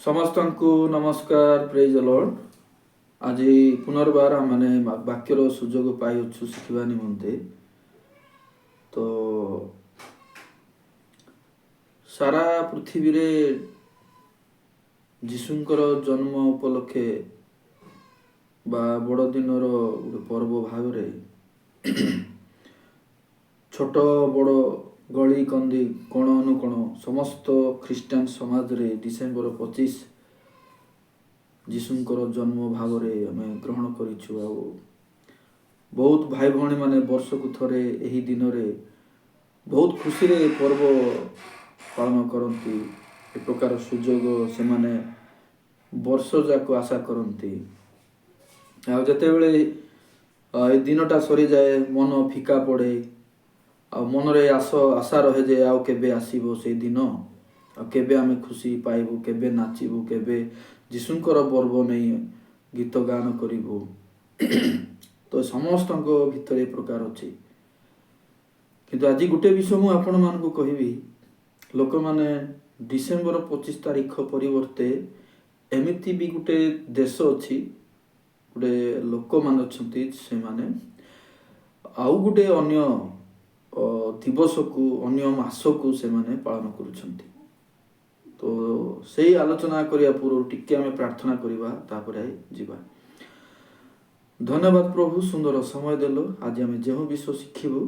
ସମସ୍ତଙ୍କୁ ନମସ୍କାର, ପ୍ରେଜ ଦ ଲର୍ଡ। ଆଜି ପୁନର୍ବାର ଆମେ ବାକ୍ୟର ସୁଯୋଗ ପାଇଅଛୁ ଶିଖିବା ନିମନ୍ତେ। ତ ସାରା ପୃଥିବୀରେ ଯୀଶୁଙ୍କର ଜନ୍ମ ଉପଲକ୍ଷେ ବା ବଡ଼ଦିନର ଗୋଟେ ପର୍ବ ଭାବରେ ଛୋଟ ବଡ଼ ଗଳି କନ୍ଦି କୋଣ ଅନୁକୋଣ ସମସ୍ତ ଖ୍ରୀଷ୍ଟିଆନ ସମାଜରେ ଡିସେମ୍ବର 25 ଯୀଶୁଙ୍କର ଜନ୍ମ ଭାବରେ ଆମେ ଗ୍ରହଣ କରିଛୁ। ଆଉ ବହୁତ ଭାଇ ଭଉଣୀମାନେ ବର୍ଷକୁ ଥରେ ଏହି ଦିନରେ ବହୁତ ଖୁସିରେ ପର୍ବ ପାଳନ କରନ୍ତି। ଏ ପ୍ରକାର ସୁଯୋଗ ସେମାନେ ବର୍ଷ ଯାକ ଆଶା କରନ୍ତି। ଆଉ ଯେତେବେଳେ ଏ ଦିନଟା ସରିଯାଏ ମନ ଫିକା ପଡ଼େ, ଆଉ ମନରେ ଆଶା ରହେ ଯେ ଆଉ କେବେ ଆସିବ ସେଇ ଦିନ, ଆଉ କେବେ ଆମେ ଖୁସି ପାଇବୁ, କେବେ ନାଚିବୁ, କେବେ ଯୀଶୁଙ୍କର ପର୍ବ ନେଇ ଗୀତ ଗାନ କରିବୁ। ତ ସମସ୍ତଙ୍କ ଭିତରେ ଏ ପ୍ରକାର ଅଛି। କିନ୍ତୁ ଆଜି ଗୋଟେ ବିଷୟ ମୁଁ ଆପଣମାନଙ୍କୁ କହିବି, ଲୋକମାନେ ଡିସେମ୍ବର 25 ତାରିଖ ପରିବର୍ତ୍ତେ ଏମିତି ବି ଗୋଟେ ଦେଶ ଅଛି, ଗୋଟେ ଲୋକମାନେ ଅଛନ୍ତି, ସେମାନେ ଆଉ ଗୋଟେ ଅନ୍ୟ ଦିବସକୁ, ଅନ୍ୟ ମାସକୁ ସେମାନେ ପାଳନ କରୁଛନ୍ତି। ତ ସେଇ ଆଲୋଚନା କରିବା ପୂର୍ବରୁ ଟିକେ ଆମେ ପ୍ରାର୍ଥନା କରିବା, ତାପରେ ଯିବା। ଧନ୍ୟବାଦ ପ୍ରଭୁ, ସୁନ୍ଦର ସମୟ ଦେଲ। ଆଜି ଆମେ ଯେଉଁ ବିଷୟ ଶିଖିବୁ,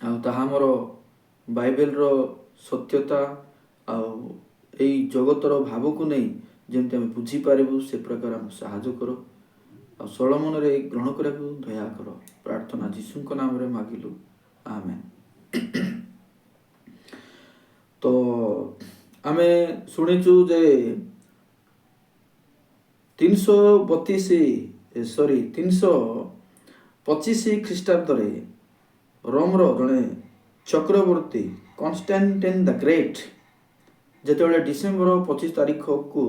ଆଉ ତାହା ଆମର ବାଇବେଲର ସତ୍ୟତା ଆଉ ଏଇ ଜଗତର ଭାବକୁ ନେଇ ଯେମିତି ଆମେ ବୁଝିପାରିବୁ, ସେ ପ୍ରକାର ଆମକୁ ସାହାଯ୍ୟ କର। ଆଉ ସରଳ ମନରେ ଗ୍ରହଣ କରିବାକୁ ଦୟା କର। ପ୍ରାର୍ଥନା ଯୀଶୁଙ୍କ ନାମରେ ମାଗିଲୁ, ଆମେନ୍। ତ ଆମେ ଶୁଣିଛୁ ଯେ 325 ଖ୍ରୀଷ୍ଟାବ୍ଦରେ ରୋମର ଜଣେ ଚକ୍ରବର୍ତ୍ତୀ କନଷ୍ଟାଣ୍ଟାଇନ ଦ ଗ୍ରେଟ୍ ଯେତେବେଳେ ଡିସେମ୍ବର 25 ତାରିଖକୁ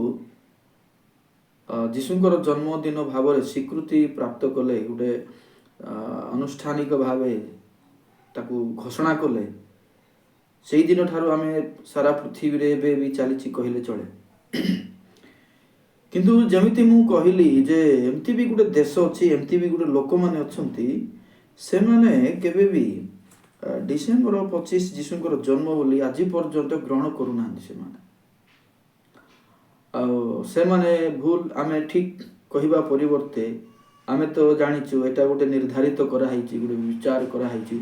ଯୀଶୁଙ୍କର ଜନ୍ମଦିନ ଭାବରେ ସ୍ୱୀକୃତି ପ୍ରାପ୍ତ କଲେ, ଗୋଟେ ଆନୁଷ୍ଠାନିକ ଭାବେ ତାକୁ ଘୋଷଣା କଲେ, ସେଇ ଦିନ ଠାରୁ ଆମେ ସାରା ପୃଥିବୀରେ ଏବେ ବି ଚାଲିଛି କହିଲେ ଚଳେ। କିନ୍ତୁ ଯେମିତି ମୁଁ କହିଲି ଯେ ଏମିତି ବି ଗୋଟେ ଦେଶ ଅଛି, ଏମିତି ବି ଗୋଟେ ଲୋକମାନେ ଅଛନ୍ତି, ସେମାନେ କେବେ ବି ଡିସେମ୍ବର 25 ଯୀଶୁଙ୍କର ଜନ୍ମ ବୋଲି ଆଜି ପର୍ଯ୍ୟନ୍ତ ଗ୍ରହଣ କରୁନାହାନ୍ତି। ସେମାନେ ଭୁଲ, ଆମେ ଠିକ କହିବା ପରିବର୍ତ୍ତେ ଆମେ ତ ଜାଣିଛୁ ଏଟା ଗୋଟେ ନିର୍ଦ୍ଧାରିତ କରାହେଇଛି, ଗୋଟେ ବିଚାର କରାହେଇଛି।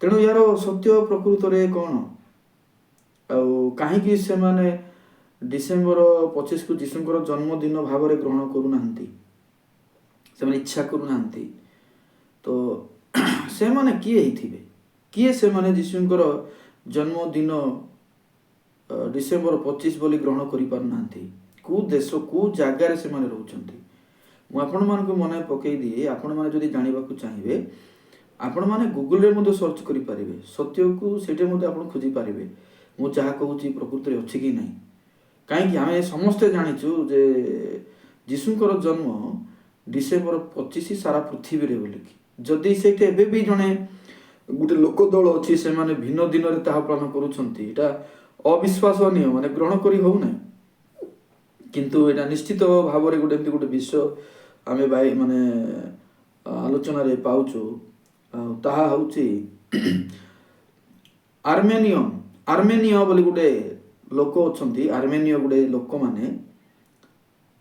ତେଣୁ ଏହାର ସତ୍ୟ ପ୍ରକୃତରେ କ'ଣ, ଆଉ କାହିଁକି ସେମାନେ ଡିସେମ୍ବର 25କୁ ଯୀଶୁଙ୍କର ଜନ୍ମଦିନ ଭାବରେ ଗ୍ରହଣ କରୁନାହାନ୍ତି, ସେମାନେ ଇଚ୍ଛା କରୁନାହାନ୍ତି। ତ ସେମାନେ କିଏ ହେଇଥିବେ? କିଏ ସେମାନେ ଯୀଶୁଙ୍କର ଜନ୍ମଦିନ ଡିସେମ୍ବର 25 ବୋଲି ଗ୍ରହଣ କରିପାରୁନାହାନ୍ତି? କେଉଁ ଦେଶ, କେଉଁ ଜାଗାରେ ସେମାନେ ରହୁଛନ୍ତି? ମୁଁ ଆପଣମାନଙ୍କୁ ମନେ ପକାଇ ଦିଏ। ଆପଣମାନେ ଯଦି ଜାଣିବାକୁ ଚାହିଁବେ, ଆପଣମାନେ ଗୁଗୁଲରେ ମଧ୍ୟ ସର୍ଚ୍ଚ କରିପାରିବେ, ସତ୍ୟକୁ ସେଇଠି ମଧ୍ୟ ଆପଣ ଖୋଜିପାରିବେ ମୁଁ ଯାହା କହୁଛି ପ୍ରକୃତରେ ଅଛି କି ନାହିଁ। କାହିଁକି ଆମେ ସମସ୍ତେ ଜାଣିଛୁ ଯେ ଯୀଶୁଙ୍କର ଜନ୍ମ ଡିସେମ୍ବର 25 ସାରା ପୃଥିବୀରେ ବୋଲିକି। ଯଦି ସେଇଠି ଏବେ ବି ଜଣେ ଗୋଟେ ଲୋକ ଦଳ ଅଛି, ସେମାନେ ଭିନ୍ନ ଦିନରେ ତାହା ପାଳନ କରୁଛନ୍ତି, ଏଇଟା ଅବିଶ୍ୱାସନୀୟ, ମାନେ ଗ୍ରହଣ କରି ହେଉନାହିଁ। କିନ୍ତୁ ଏଇଟା ନିଶ୍ଚିତ ଭାବରେ ଗୋଟେ ଏମିତି ଗୋଟେ ବିଷୟ ଆମେ ଆଲୋଚନାରେ ପାଉଛୁ। ଆଉ ତାହା ହେଉଛି ଆର୍ମେନିୟ ବୋଲି ଗୋଟେ ଲୋକ ଅଛନ୍ତି, ଆର୍ମେନିୟ ଗୋଟେ ଲୋକମାନେ।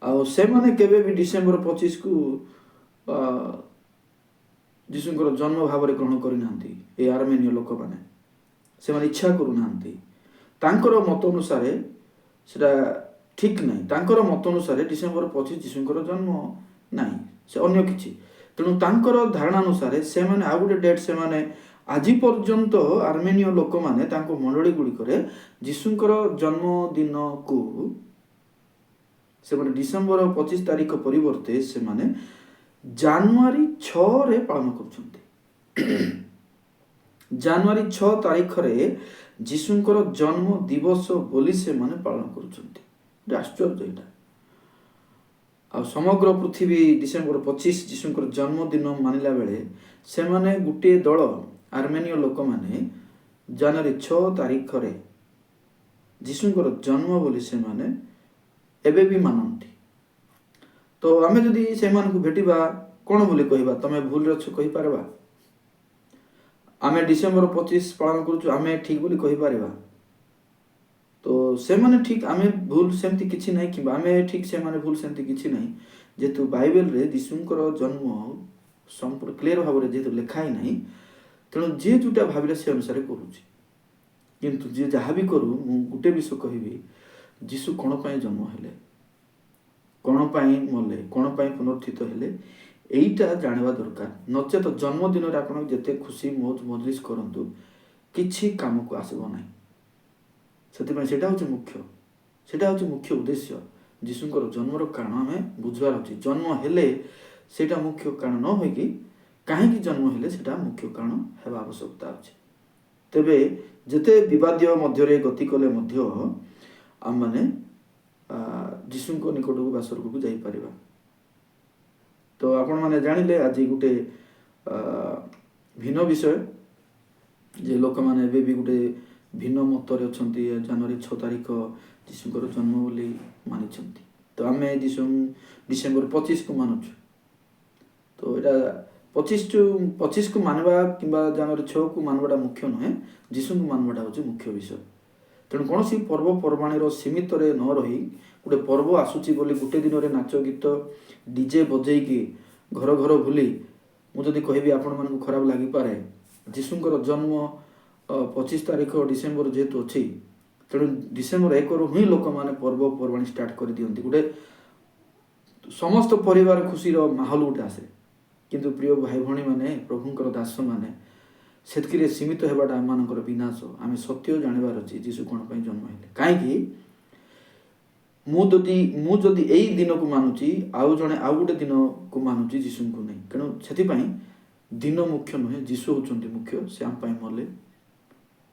ଆଉ ସେମାନେ କେବେ ବି ଡିସେମ୍ବର 25କୁ ଯୀଶୁଙ୍କର ଜନ୍ମ ଭାବରେ ଗ୍ରହଣ କରିନାହାନ୍ତି। ଏ ଆର୍ମେନିୟ ଲୋକମାନେ, ସେମାନେ ଇଚ୍ଛା କରୁନାହାନ୍ତି। ତାଙ୍କର ମତ ଅନୁସାରେ ସେଟା ଠିକ ନାହିଁ। ତାଙ୍କର ମତ ଅନୁସାରେ ଡିସେମ୍ବର 25 ଯୀଶୁଙ୍କର ଜନ୍ମ ନାହିଁ, ସେ ଅନ୍ୟ କିଛି। ତେଣୁ ତାଙ୍କର ଧାରଣା ଅନୁସାରେ ସେମାନେ ଆଉ ଗୋଟେ ଡେଟ୍, ସେମାନେ ଆଜି ପର୍ଯ୍ୟନ୍ତ ଆର୍ମେନିୟ ଲୋକମାନେ ତାଙ୍କ ମଣ୍ଡଳୀ ଗୁଡ଼ିକରେ ଯୀଶୁଙ୍କର ଜନ୍ମଦିନକୁ ସେମାନେ ଡିସେମ୍ବର 25 ତାରିଖ ପରିବର୍ତ୍ତେ ସେମାନେ ଜାନୁଆରୀ 6ରେ ପାଳନ କରୁଛନ୍ତି। ଜାନୁଆରୀ 6 ତାରିଖରେ ଯୀଶୁଙ୍କର ଜନ୍ମ ଦିବସ ବୋଲି ସେମାନେ ପାଳନ କରୁଛନ୍ତି। ଆଶ୍ଚର୍ଯ୍ୟ ଏଇଟା। ଆଉ ସମଗ୍ର ପୃଥିବୀ ଡିସେମ୍ବର 25 ଯୀଶୁଙ୍କର ଜନ୍ମଦିନ ମାନିଲା ବେଳେ, ସେମାନେ ଗୋଟିଏ ଦଳ ଆର୍ମେନିୟ ଲୋକମାନେ ଜାନୁଆରୀ 6 ତାରିଖରେ ଯୀଶୁଙ୍କର ଜନ୍ମ ବୋଲି ସେମାନେ ଏବେ ବି ମାନନ୍ତି। ତ ଆମେ ଯଦି ସେମାନଙ୍କୁ ଭେଟିବା କ'ଣ ବୋଲି କହିବା? ତମେ ଭୁଲରେ ଅଛ କହିପାରିବା? ଆମେ ଡିସେମ୍ବର 25 ପାଳନ କରୁଛୁ, ଆମେ ଠିକ୍ ବୋଲି କହିପାରିବା? ତ ସେମାନେ ଠିକ୍, ଆମେ ଭୁଲ ସେମିତି କିଛି ନାହିଁ, କିମ୍ବା ଆମେ ଠିକ୍ ସେମାନେ ଭୁଲ ସେମିତି କିଛି ନାହିଁ। ଯେହେତୁ ବାଇବେଲରେ ଯୀଶୁଙ୍କର ଜନ୍ମ ସମ୍ପୂର୍ଣ୍ଣ କ୍ଲିଅର ଭାବରେ ଯେହେତୁ ଲେଖା ହିଁ ନାହିଁ, ତେଣୁ ଯିଏ ଯେଉଁଟା ଭାବିଲେ ସେ ଅନୁସାରେ କରୁଛି। କିନ୍ତୁ ଯିଏ ଯାହା ବି କରୁ, ମୁଁ ଗୋଟେ ବିଷୟ କହିବି, ଯୀଶୁ କ'ଣ ପାଇଁ ଜନ୍ମ ହେଲେ, କ'ଣ ପାଇଁ ମଲେ, କ'ଣ ପାଇଁ ପୁନରୁତ୍ଥିତ ହେଲେ, ଏଇଟା ଜାଣିବା ଦରକାର। ନଚେତ ଜନ୍ମଦିନରେ ଆପଣ ଯେତେ ଖୁସି ମୌଜ ମଜଲିସ୍ କରନ୍ତୁ, କିଛି କାମକୁ ଆସିବ ନାହିଁ। ସେଥିପାଇଁ ସେଇଟା ହେଉଛି ମୁଖ୍ୟ, ସେଇଟା ହେଉଛି ମୁଖ୍ୟ ଉଦ୍ଦେଶ୍ୟ। ଯୀଶୁଙ୍କର ଜନ୍ମର କାରଣ ଆମେ ବୁଝିବାର ଅଛି। ଜନ୍ମ ହେଲେ ସେଇଟା ମୁଖ୍ୟ କାରଣ ନ ହୋଇକି କାହିଁକି ଜନ୍ମ ହେଲେ ସେଇଟା ମୁଖ୍ୟ କାରଣ ହେବା ଆବଶ୍ୟକତା ଅଛି। ତେବେ ଯେତେ ବିବାଦୀୟ ମଧ୍ୟରେ ଗତି କଲେ ମଧ୍ୟ ଆମମାନେ ଯୀଶୁଙ୍କ ନିକଟକୁ ବା ସ୍ୱର୍ଗକୁ ଯାଇପାରିବା। ତ ଆପଣମାନେ ଜାଣିଲେ ଆଜି ଗୋଟେ ଭିନ୍ନ ବିଷୟ, ଯେ ଲୋକମାନେ ଏବେ ବି ଗୋଟେ ଭିନ୍ନ ମତରେ ଅଛନ୍ତି। ଜାନୁଆରୀ 6 ତାରିଖ ଯୀଶୁଙ୍କର ଜନ୍ମ ବୋଲି ମାନିଛନ୍ତି। ତ ଆମେ ଡିସେମ୍ବର 25କୁ ମାନୁଛୁ। ତ ଏଇଟା 25କୁ ମାନିବା କିମ୍ବା ଜାନୁଆରୀ 6କୁ ମାନିବାଟା ମୁଖ୍ୟ ନୁହେଁ, ଯୀଶୁଙ୍କୁ ମାନିବାଟା ହେଉଛି ମୁଖ୍ୟ ବିଷୟ। ତେଣୁ କୌଣସି ପର୍ବପର୍ବାଣିର ସୀମିତରେ ନ ରହି, ଗୋଟେ ପର୍ବ ଆସୁଛି ବୋଲି ଗୋଟେ ଦିନରେ ନାଚ ଗୀତ ଡିଜେ ବଜେଇକି ଘର ଘର ବୁଲି, ମୁଁ ଯଦି କହିବି ଆପଣମାନଙ୍କୁ ଖରାପ ଲାଗିପାରେ। ଯୀଶୁଙ୍କର ଜନ୍ମ 25 ତାରିଖ ଡିସେମ୍ବର ଯେହେତୁ ଅଛି, ତେଣୁ ଡିସେମ୍ବର 1ରୁ ହିଁ ଲୋକମାନେ ପର୍ବପର୍ବାଣି ଷ୍ଟାର୍ଟ କରିଦିଅନ୍ତି। ଗୋଟେ ସମସ୍ତ ପରିବାର ଖୁସିର ମାହୋଲ ଗୋଟେ ଆସେ। କିନ୍ତୁ ପ୍ରିୟ ଭାଇ ଭଉଣୀମାନେ, ପ୍ରଭୁଙ୍କର ଦାସମାନେ, ସେତିକିରେ ସୀମିତ ହେବାଟା ଆମମାନଙ୍କର ବିନାଶ। ଆମେ ସତ୍ୟ ଜାଣିବାର ଅଛି ଯୀଶୁ କ'ଣ ପାଇଁ ଜନ୍ମ ହେଲେ। କାହିଁକି ମୁଁ ଯଦି ଏଇ ଦିନକୁ ମାନୁଛି, ଆଉ ଜଣେ ଆଉ ଗୋଟେ ଦିନକୁ ମାନୁଛି, ଯୀଶୁଙ୍କୁ ନାହିଁ। ତେଣୁ ସେଥିପାଇଁ ଦିନ ମୁଖ୍ୟ ନୁହେଁ, ଯୀଶୁ ହେଉଛନ୍ତି ମୁଖ୍ୟ। ସେ ଆମ ପାଇଁ ମଲେ,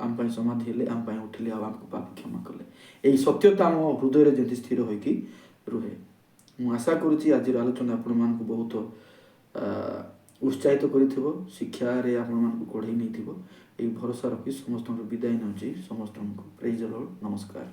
ଆମ ପାଇଁ ସମାଧି ହେଲେ, ଆମ ପାଇଁ ଉଠିଲେ, ଆଉ ଆମକୁ ପାପ କ୍ଷମା କଲେ। ଏହି ସତ୍ୟତା ଆମ ହୃଦୟରେ ଯେମିତି ସ୍ଥିର ହୋଇକି ରୁହେ। ମୁଁ ଆଶା କରୁଛି ଆଜିର ଆଲୋଚନା ଆପଣମାନଙ୍କୁ ବହୁତ ଉତ୍ସାହିତ କରିଥିବ, ଶିକ୍ଷାରେ ଆପଣମାନଙ୍କୁ କଢ଼େଇ ନେଇଥିବ। ଏହି ଭରସା ରଖି ସମସ୍ତଙ୍କୁ ବିଦାୟ ନେଉଛି। ସମସ୍ତଙ୍କୁ ପ୍ରେଜ୍ ଦ ଲର୍ଡ। ନମସ୍କାର।